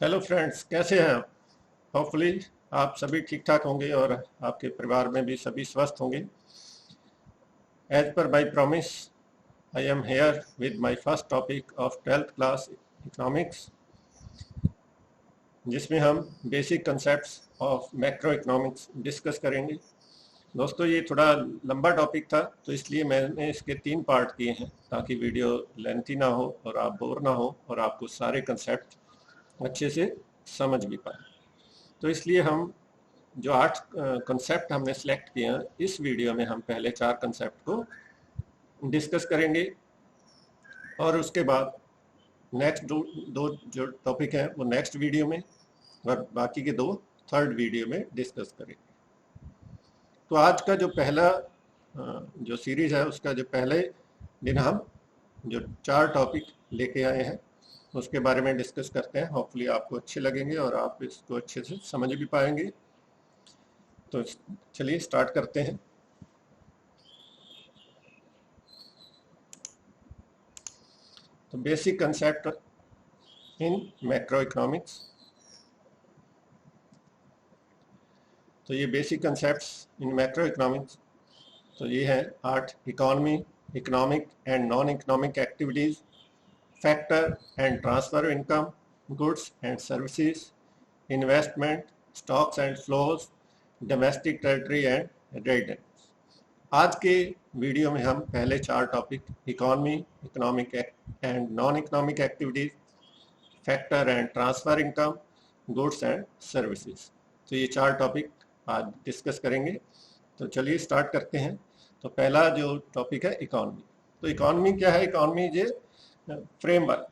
Hello friends, कैसे हैं आप? होपफुली आप सभी ठीक ठाक होंगे और आपके परिवार में भी सभी स्वस्थ होंगे। As per my promise, I am here with my first topic of 12th class economics, जिसमें हम basic concepts of macro economics discuss करेंगे। दोस्तों, ये थोड़ा लंबा टॉपिक था, तो इसलिए मैंने इसके 3 पार्ट किए हैं ताकि वीडियो लेंथी ना हो और आप बोर ना हो और आपको सारे कंसेप्ट अच्छे से समझ भी पाए। तो इसलिए हम जो 8 कंसेप्ट हमने सेलेक्ट किए हैं, इस वीडियो में हम पहले 4 कंसेप्ट को डिस्कस करेंगे और उसके बाद नेक्स्ट दो जो टॉपिक हैं वो नेक्स्ट वीडियो में और बाकी के 2 थर्ड वीडियो में डिस्कस करेंगे। तो आज का जो पहला जो सीरीज है, उसका जो पहले दिन हम जो 4 टॉपिक लेके आए हैं उसके बारे में डिस्कस करते हैं। होपफुली आपको अच्छे लगेंगे और आप इसको अच्छे से समझ भी पाएंगे। तो चलिए स्टार्ट करते हैं। तो basic concept in macro economics. तो ये बेसिक कंसेप्ट्स इन मैक्रो इकोनॉमिक्स, तो ये है 8: economy, economic and non economic activities, factor and transfer income, goods and services, investment, stocks and flows, domestic territory and residence. आज के वीडियो में हम पहले 4 topic economy, economic and non economic activities, factor and transfer income, goods and services, तो ये 4 topic आज discuss करेंगे। तो चलिए स्टार्ट करते हैं। तो पहला जो टॉपिक है इकोनॉमी। तो इकोनॉमी क्या है? इकोनॉमी इज ए फ्रेमवर्क,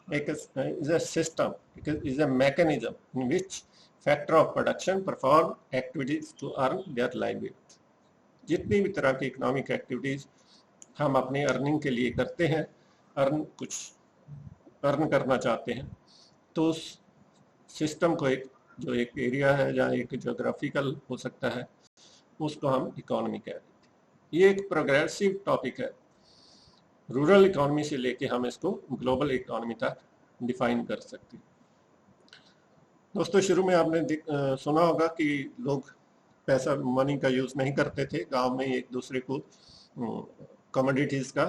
एक is a system, is a mechanism in which factor of production perform activities to earn their livelihood. जितनी भी तरह की इकोनॉमिक एक्टिविटीज हम अपनी अर्निंग के लिए करते हैं, कुछ अर्न करना चाहते हैं, तो उस सिस्टम को एक एरिया है जहाँ एक जोग्राफिकल हो सकता है, उसको हम इकोनॉमी कहते हैं। ये एक प्रोग्रेसिव टॉपिक है। रूरल इकोनॉमी से लेके हम इसको ग्लोबल इकोनॉमी तक डिफाइन कर सकते हैं। दोस्तों, शुरू में आपने सुना होगा कि लोग पैसा मनी का यूज़ नहीं करते थे। गांव में एक दूसरे को कमोडिटीज़ का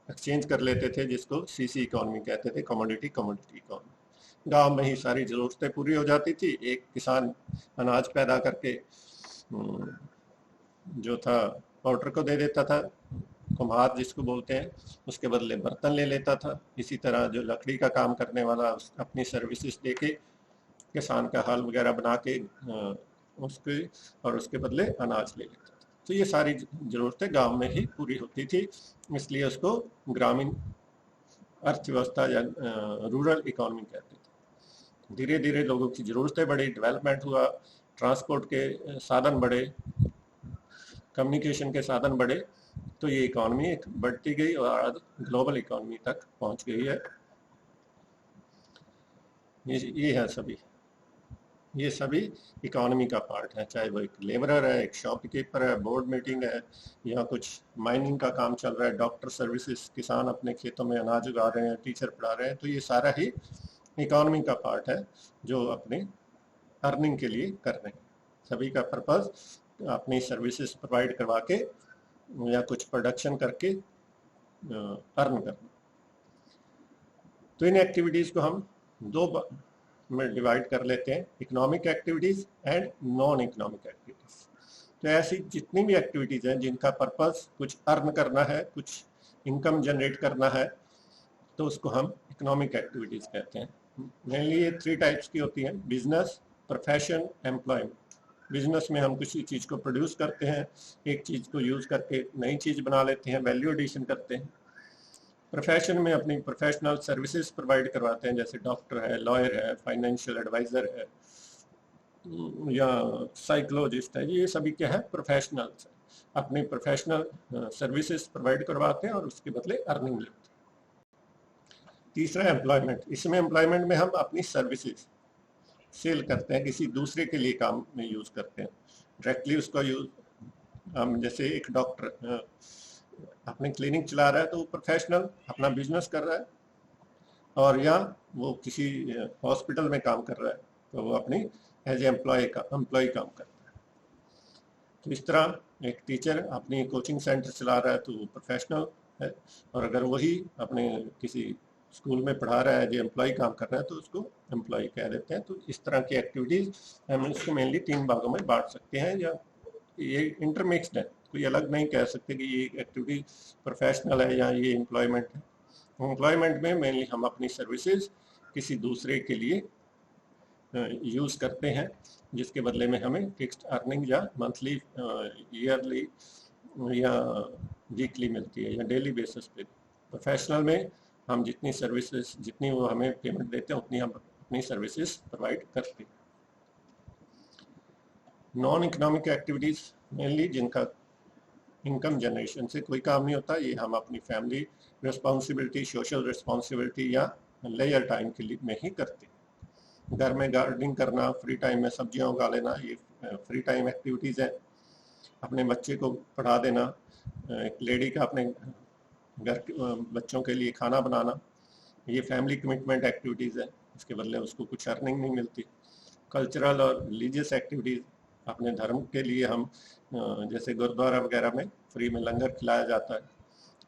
एक्सचेंज कर लेते थे, जिसको सीसी इकोनॉमी कहते थे, कमोडिटी इकोनॉमी। गांव में ही सारी ज़रूरतें पूरी हो जाती थी। एक किसान अनाज पैदा करके जो था पाउडर को दे देता था, कुम्हार जिसको बोलते हैं, उसके बदले बर्तन ले लेता था। इसी तरह जो लकड़ी का काम करने वाला अपनी सर्विसेज दे के किसान का हल वगैरह बना के उसके और उसके बदले अनाज ले लेता था। तो ये सारी ज़रूरतें गांव में ही पूरी होती थी, इसलिए उसको ग्रामीण अर्थव्यवस्था या रूरल इकोनॉमी कहते थे। धीरे धीरे लोगों की ज़रूरतें बढ़ी, डेवलपमेंट हुआ, ट्रांसपोर्ट के साधन बढ़े, कम्युनिकेशन के साधन बढ़े, तो ये इकोनॉमी एक बढ़ती गई और आज ग्लोबल इकोनॉमी तक पहुंच गई है। ये है सभी, ये सभी इकोनॉमी का पार्ट है, चाहे वो एक लेबरर है, एक शॉपकीपर है, बोर्ड मीटिंग है, या कुछ माइनिंग का काम चल रहा है, डॉक्टर सर्विसेज, किसान अपने खेतों में अनाज उगा रहे हैं, टीचर पढ़ा रहे हैं, तो ये सारा ही इकोनॉमी का पार्ट है जो अपनी अर्निंग के लिए कर रहे हैं। सभी का पर्पज़ अपनी सर्विसेज प्रोवाइड करवा के या कुछ प्रोडक्शन करके अर्न करना। तो इन एक्टिविटीज़ को हम 2 में डिवाइड कर लेते हैं, economic activities and non economic activities. तो ऐसी जितनी भी एक्टिविटीज़ हैं जिनका पर्पज़ कुछ अर्न करना है, कुछ इनकम जनरेट करना है, तो उसको हम इकोनॉमिक एक्टिविटीज़ कहते हैं। मेनली ये 3 टाइप्स की होती हैं: बिजनेस, प्रोफेशन, एम्प्लॉयमेंट। बिजनेस में हम किसी चीज़ को प्रोड्यूस करते हैं, एक चीज़ को यूज़ करके नई चीज़ बना लेते हैं, वैल्यू एडिशन करते हैं। प्रोफेशन में अपनी प्रोफेशनल सर्विसेज प्रोवाइड करवाते हैं, जैसे डॉक्टर है, लॉयर है, फाइनेंशियल एडवाइज़र है, या साइकोलॉजिस्ट है। ये सभी क्या है? प्रोफेशनल्स है, अपनी प्रोफेशनल सर्विसेज प्रोवाइड करवाते हैं और उसके बदले अर्निंग लेते हैं। तीसरा एम्प्लॉयमेंट। इसमें एम्प्लॉयमेंट में हम अपनी सर्विसेज सेल करते हैं, किसी दूसरे के लिए काम में यूज़ करते हैं, डायरेक्टली उसका यूज़ हम, जैसे एक डॉक्टर अपनी क्लिनिक चला रहा है तो वो प्रोफेशनल अपना बिजनेस कर रहा है, और या वो किसी हॉस्पिटल में काम कर रहा है तो वो अपनी एज एम्प्लॉय काम करता है। तो इस तरह एक टीचर अपनी कोचिंग सेंटर चला रहा है तो वो प्रोफेशनल है, और अगर वही अपने किसी स्कूल में पढ़ा रहा है जो एम्प्लॉय काम कर रहा है तो उसको एम्प्लॉय कह देते हैं। तो इस तरह की एक्टिविटीज़ हम इसको मेनली 3 भागों में बांट सकते हैं, या ये इंटरमिक्सड है, कोई अलग नहीं कह सकते कि ये एक्टिविटी प्रोफेशनल है या ये एम्प्लॉयमेंट है। एम्प्लॉयमेंट में मेनली हम अपनी सर्विसेज किसी दूसरे के लिए यूज़ करते हैं, जिसके बदले में हमें फिक्स्ड अर्निंग या मंथली, ईयरली या वीकली मिलती है या डेली बेसिस पे। प्रोफेशनल में हम जितनी सर्विसेज, जितनी वो हमें पेमेंट देते हैं उतनी हम अपनी सर्विसेज प्रोवाइड करते हैं। नॉन इकोनॉमिक एक्टिविटीज़ मेनली जिनका इनकम जनरेशन से कोई काम नहीं होता, ये हम अपनी फैमिली रिस्पॉन्सिबिलिटी, सोशल रिस्पॉन्सिबिलिटी या लेजर टाइम के लिए में ही करते हैं। घर में गार्डनिंग करना, फ्री टाइम में सब्जियां उगा लेना, ये फ्री टाइम एक्टिविटीज़ हैं। अपने बच्चे को पढ़ा देना, एक लेडी का अपने घर के बच्चों के लिए खाना बनाना, ये फैमिली कमिटमेंट एक्टिविटीज़ है, इसके बदले उसको कुछ अर्निंग नहीं मिलती। कल्चरल और रिलीजियस एक्टिविटीज़, अपने धर्म के लिए हम जैसे गुरुद्वारा वगैरह में फ्री में लंगर खिलाया जाता है,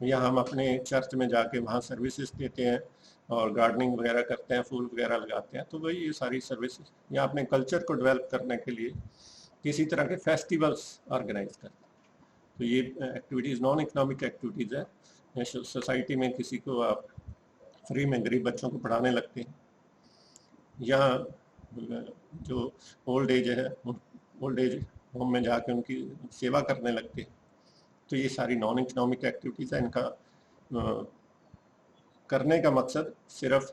या हम अपने चर्च में जाके वहाँ सर्विसेज देते हैं और गार्डनिंग वगैरह करते हैं, फूल वगैरह लगाते हैं। तो वही ये सारी सर्विसेज, या अपने कल्चर को डेवलप करने के लिए किसी तरह के फेस्टिवल्स ऑर्गेनाइज करते हैं। तो ये एक्टिविटीज़ नॉन इकोनॉमिक एक्टिविटीज़ है। सोसाइटी में किसी को आप फ्री में गरीब बच्चों को पढ़ाने लगते हैं, या जो ओल्ड एज है ओल्ड एज होम में जाके उनकी सेवा करने लगते हैं। तो ये सारी नॉन इकोनॉमिक एक्टिविटीज़ है। इनका करने का मकसद सिर्फ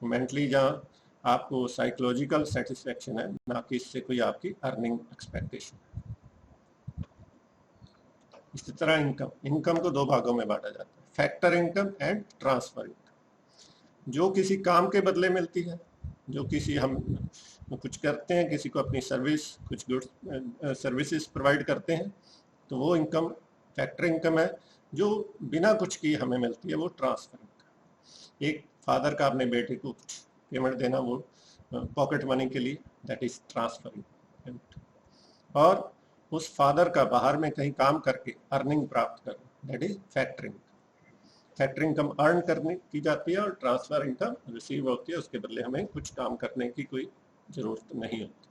मेंटली या आपको साइकोलॉजिकल सेटिस्फेक्शन है, ना कि इससे कोई आपकी अर्निंग एक्सपेक्टेशन। इसी तरह इनकम को 2 भागों में बांटा जाता है, factor income and transfer income. जो किसी काम के बदले मिलती है, जो किसी हम कुछ करते हैं, किसी को अपनी सर्विस, कुछ गुड्स सर्विसेज प्रोवाइड करते हैं, तो वो इनकम फैक्टर इनकम है। जो बिना कुछ किए हमें मिलती है वो ट्रांसफर इनकम। एक फादर का अपने बेटे को कुछ पेमेंट देना, वो पॉकेट मनी के लिए, दैट इज ट्रांसफर इनकम। और उस फादर का बाहर में कहीं काम करके अर्निंग प्राप्त करना, that is factor income. Factor income earn करने की जाती है और ट्रांसफर इनकम रिसीव होती है, उसके बदले हमें कुछ काम करने की कोई जरूरत नहीं होती।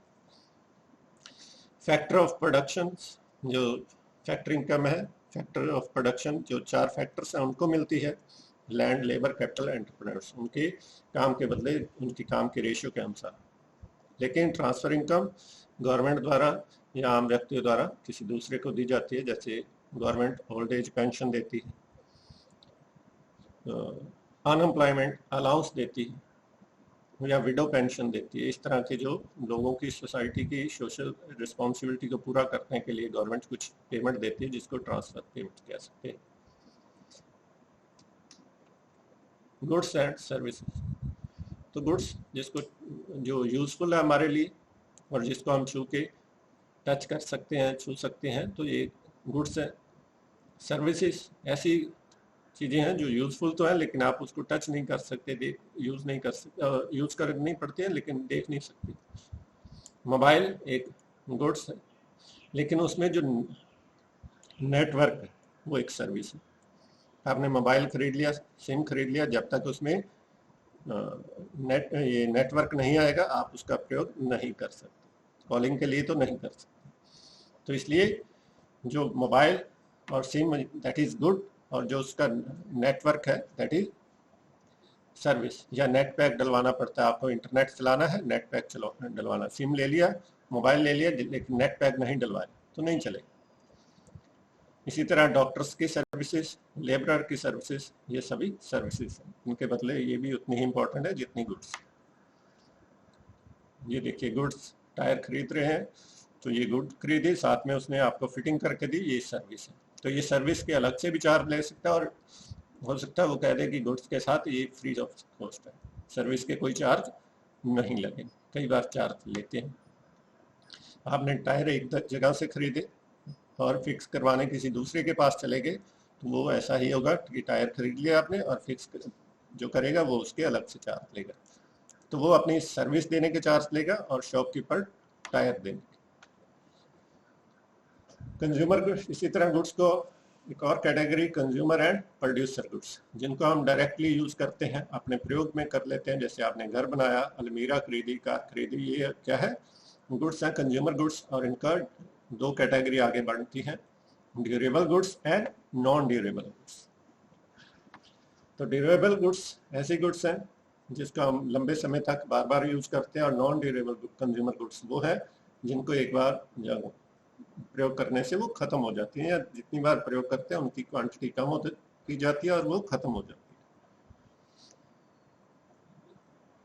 फैक्टर ऑफ प्रोडक्शन, जो फैक्टर इनकम है, फैक्टर ऑफ प्रोडक्शन जो 4 फैक्टर्स हैं उनको मिलती है, लैंड, लेबर, कैपिटल, एंटरप्रेन्योर्स, उनके काम के बदले उनकी काम के रेशियो के अनुसार। लेकिन ट्रांसफर इनकम गवर्नमेंट द्वारा या आम व्यक्तियों द्वारा किसी दूसरे को दी जाती है, जैसे गवर्नमेंट ओल्ड एज पेंशन देती है, अनएम्प्लॉयमेंट अलाउंस देती है, या विडो पेंशन देती है। इस तरह के जो लोगों की सोसाइटी की सोशल रिस्पॉन्सिबिलिटी को पूरा करने के लिए गवर्नमेंट कुछ पेमेंट देती है, जिसको ट्रांसफर पेमेंट कह सकते हैं। गुड्स एंड सर्विसेज, तो गुड्स जिसको जो यूजफुल है हमारे लिए और जिसको हम छू के टच कर सकते हैं, छू सकते हैं, तो ये गुड्स है। सर्विसेज ऐसी चीज़ें हैं जो यूज़फुल तो है लेकिन आप उसको टच नहीं कर सकते, देख यूज़ नहीं कर सकते, यूज़ करनी पड़ती है लेकिन देख नहीं सकते। मोबाइल एक गुड्स है, लेकिन उसमें जो नेटवर्क है वो एक सर्विस है। आपने मोबाइल खरीद लिया, सिम खरीद लिया, जब तक उसमें ये नेटवर्क नहीं आएगा आप उसका प्रयोग नहीं कर सकते, कॉलिंग के लिए तो नहीं कर सकते। तो इसलिए जो मोबाइल और सिम दैट इज़ गुड, और जो उसका नेटवर्क है दैट इज सर्विस। या नेट पैक डलवाना पड़ता है, आपको इंटरनेट चलाना है, नेट पैक डलवाना। सिम ले लिया, मोबाइल ले लिया, लेकिन नेट पैक नहीं डलवाया तो नहीं चलेगा। इसी तरह डॉक्टर्स की सर्विसेज, लेबरर की सर्विसेज, ये सभी सर्विसेज हैं, इनके बदले ये भी उतनी ही इंपॉर्टेंट है जितनी गुड्स। ये देखिए गुड्स, टायर खरीद रहे हैं तो ये गुड खरीदी, साथ में उसने आपको फिटिंग करके दी, ये सर्विस है। तो ये सर्विस के अलग से भी चार्ज ले सकता है, और हो सकता है वो कह दे कि गुड्स के साथ ये फ्री ऑफ कॉस्ट है, सर्विस के कोई चार्ज नहीं लगे। कई बार चार्ज लेते हैं। आपने टायर एक जगह से खरीदे और फिक्स करवाने किसी दूसरे के पास चले गए, तो वो ऐसा ही होगा कि टायर खरीद लिया आपने और फिक्स जो करेगा वो उसके अलग से चार्ज लेगा। तो वो अपनी सर्विस देने के चार्ज लेगा और शॉपकीपर टायर देने के। कंज्यूमर गुड्स, इसी तरह गुड्स को एक और category consumer and producer goods, जिनको हम डायरेक्टली यूज करते हैं, अपने प्रयोग में कर लेते हैं। जैसे आपने घर बनाया, अलमीरा खरीदी, कार खरीदी, ये क्या है, गुड्स हैं, कंज्यूमर गुड्स। और इनका दो कैटेगरी आगे बढ़ती हैं, durable goods and non durable goods. तो ड्यूरेबल गुड्स ऐसी गुड्स हैं जिसको हम लंबे समय तक बार बार यूज करते हैं, और नॉन ड्यूरेबल कंज्यूमर गुड्स वो है जिनको एक बार जब प्रयोग करने से वो खत्म हो जाती है, या जितनी बार प्रयोग करते हैं उनकी क्वांटिटी कम हो की जाती है और वो खत्म हो जाती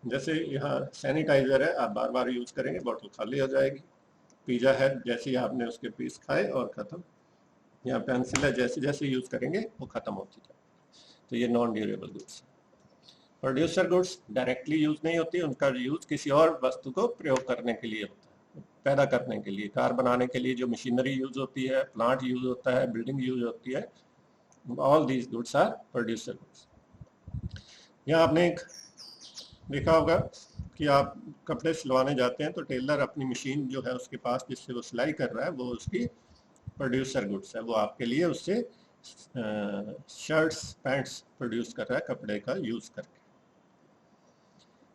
है। जैसे यहाँ सैनिटाइजर है, आप बार बार यूज करेंगे, बोतल खाली हो जाएगी। पिज्जा है, जैसे ही आपने उसके पीस खाए और खत्म। यहाँ पेंसिल है, जैसे जैसे यूज करेंगे वो खत्म होती जाएगी। तो ये non durable goods. Producer goods directly use नहीं होती, उनका यूज किसी और वस्तु को प्रयोग करने के लिए होता है, पैदा करने के लिए। कार बनाने के लिए जो मशीनरी यूज होती है, प्लांट यूज होता है, बिल्डिंग यूज होती है, all these goods are producer goods. यहाँ आपने एक देखा होगा कि आप कपड़े सिलवाने जाते हैं तो टेलर अपनी मशीन जो है उसके पास, जिससे वो सिलाई कर रहा है, वो उसकी प्रोड्यूसर गुड्स है। वो आपके लिए उससे शर्ट्स पैंट्स प्रोड्यूस कर रहा है कपड़े का यूज करके।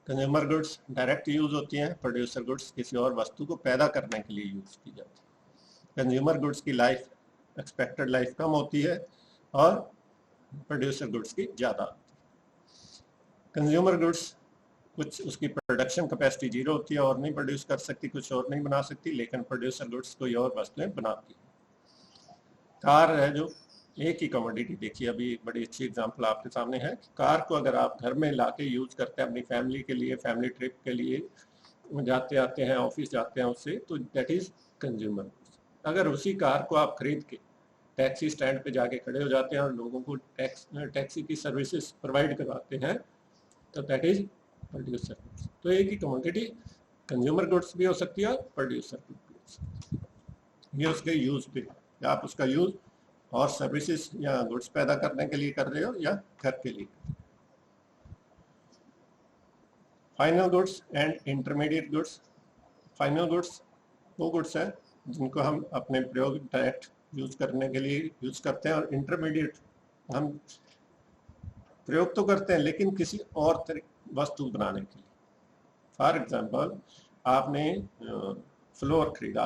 कंज्यूमर गुड्स डायरेक्ट यूज होती हैं, प्रोड्यूसर गुड्स किसी और वस्तु को पैदा करने के लिए यूज की जाती है। कंज्यूमर गुड्स की लाइफ एक्सपेक्टेड लाइफ कम होती है और प्रोड्यूसर गुड्स की ज़्यादा होती है। कंज्यूमर गुड्स कुछ उसकी प्रोडक्शन कैपेसिटी जीरो होती है और नहीं प्रोड्यूस कर सकती, कुछ और नहीं बना सकती, लेकिन प्रोड्यूसर गुड्स कोई और वस्तुएं बनाती है। कार है जो एक ही कमोडिटी, देखिए अभी एक बड़ी अच्छी एग्जांपल आपके सामने है। कार को अगर आप घर में लाके यूज करते हैं अपनी फैमिली के लिए, फैमिली ट्रिप के लिए जाते आते हैं, ऑफिस जाते हैं उससे, तो दैट इज कंज्यूमर गुड्स। अगर उसी कार को आप खरीद के टैक्सी स्टैंड पे जाके खड़े हो जाते हैं और लोगों को टैक्सी की सर्विसेज प्रोवाइड करवाते हैं, तो दैट इज प्रोड्यूसर गुड्स। तो एक ही कमोडिटी कंज्यूमर गुड्स भी हो सकती है और प्रोड्यूसर गुड्स। ये उसके यूज पे, आप उसका यूज और सर्विसेज या गुड्स पैदा करने के लिए कर रहे हो या घर के लिए। Final goods and intermediate goods. Final goods वो गुड्स हैं जिनको हम अपने प्रयोग डायरेक्ट यूज करने के लिए यूज करते हैं, और इंटरमीडिएट हम प्रयोग तो करते हैं लेकिन किसी और वस्तु बनाने के लिए। फॉर एग्जाम्पल, आपने फ्लोर खरीदा,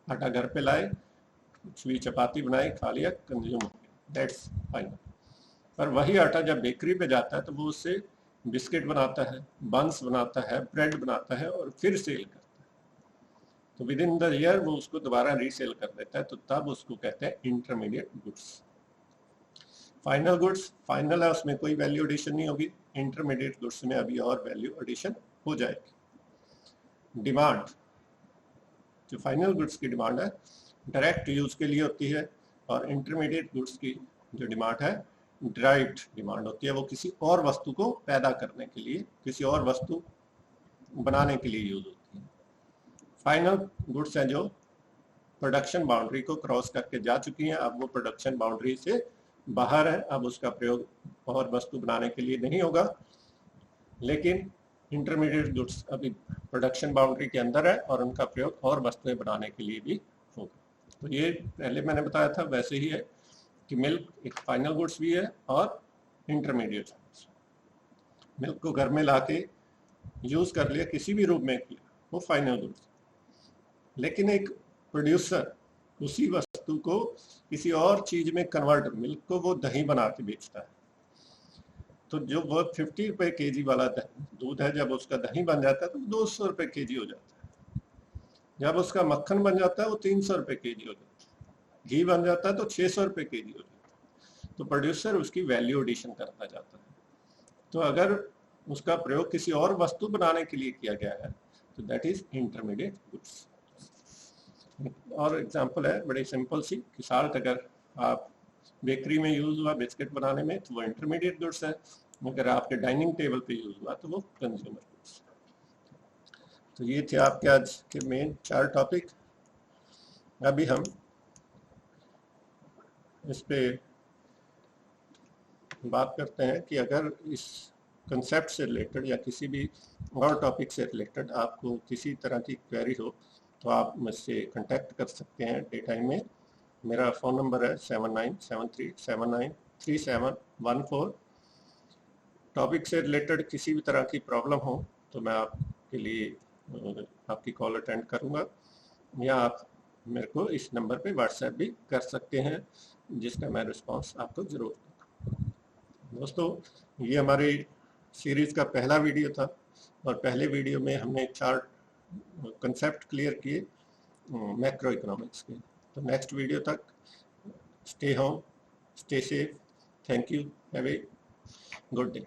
आटा घर पे लाए, कुछ भी चपाती बनाई, खा लिया, कंज्यूम हो गया, दैट्स फाइनल। पर वही आटा जब बेकरी पे जाता है तो वो उससे बिस्किट बनाता है, बंस बनाता है, ब्रेड बनाता है और फिर सेल करता है। तो विद इन द ईयर वो उसको दोबारा रीसेल कर देता है, तो तब उसको कहते हैं intermediate goods. Final goods final है, उसमें कोई वैल्यू एडिशन नहीं होगी। इंटरमीडिएट गुड्स में अभी और वैल्यू एडिशन हो जाएगी। डिमांड, जो फाइनल गुड्स की डिमांड है डायरेक्ट यूज के लिए होती है, और इंटरमीडिएट गुड्स की जो डिमांड है डिराइव्ड डिमांड होती है, वो किसी और वस्तु को पैदा करने के लिए, किसी और वस्तु बनाने के लिए यूज होती है। फाइनल गुड्स हैं जो प्रोडक्शन बाउंड्री को क्रॉस करके जा चुकी हैं, अब वो प्रोडक्शन बाउंड्री से बाहर है, अब उसका प्रयोग और वस्तु बनाने के लिए नहीं होगा। लेकिन इंटरमीडिएट गुड्स अभी प्रोडक्शन बाउंड्री के अंदर है और उनका प्रयोग और वस्तुएं बनाने के लिए भी होगा। तो ये पहले मैंने बताया था वैसे ही है कि मिल्क एक फाइनल गुड्स भी है और इंटरमीडिएट गुड्स। मिल्क को घर में लाके यूज कर लिया, किसी भी रूप में किया, वो फाइनल गुड्स। लेकिन एक प्रोड्यूसर उसी वस्तु को किसी और चीज में कन्वर्ट, मिल्क को वो दही बना के बेचता है, तो जो वो 50 रुपए केजी वाला दूध है, जब उसका दही बन जाता है तो 200 रुपए केजी हो जाता है। जब उसका मक्खन बन जाता है वो 300 रुपए केजी हो जाता है। घी बन जाता है तो 600 रुपए केजी हो जाता है। तो प्रोड्यूसर उसकी वैल्यू एडिशन करता जाता है। तो अगर उसका प्रयोग किसी और वस्तु बनाने के लिए किया गया है तो दैट इज इंटरमीडिएट गुड्स। और एग्जांपल है बड़ी सिंपल सी कि साल्ट अगर आप बेकरी में यूज हुआ बिस्किट बनाने में तो वो इंटरमीडिएट गुड्स है, अगर आपके डाइनिंग टेबल पे यूज हुआ तो वो कंज्यूमर गुड्स। तो ये थे आपके आज के मेन 4 टॉपिक। अभी हम इस पे बात करते हैं कि अगर इस कंसेप्ट से रिलेटेड या किसी भी और टॉपिक से रिलेटेड आपको किसी तरह की क्वेरी हो तो आप मुझसे कांटेक्ट कर सकते हैं डे टाइम में। मेरा फ़ोन नंबर है 7973793714। टॉपिक से रिलेटेड किसी भी तरह की प्रॉब्लम हो तो मैं आपके लिए आपकी कॉल अटेंड करूंगा, या आप मेरे को इस नंबर पे व्हाट्सएप भी कर सकते हैं, जिसका मैं रिस्पांस आपको ज़रूर दूंगा। दोस्तों, ये हमारी सीरीज़ का पहला वीडियो था और पहले वीडियो में हमने 4 कंसेप्ट क्लियर किए मैक्रो इकोनॉमिक्स के। तो नेक्स्ट वीडियो तक stay home, stay safe, thank you, have a good day.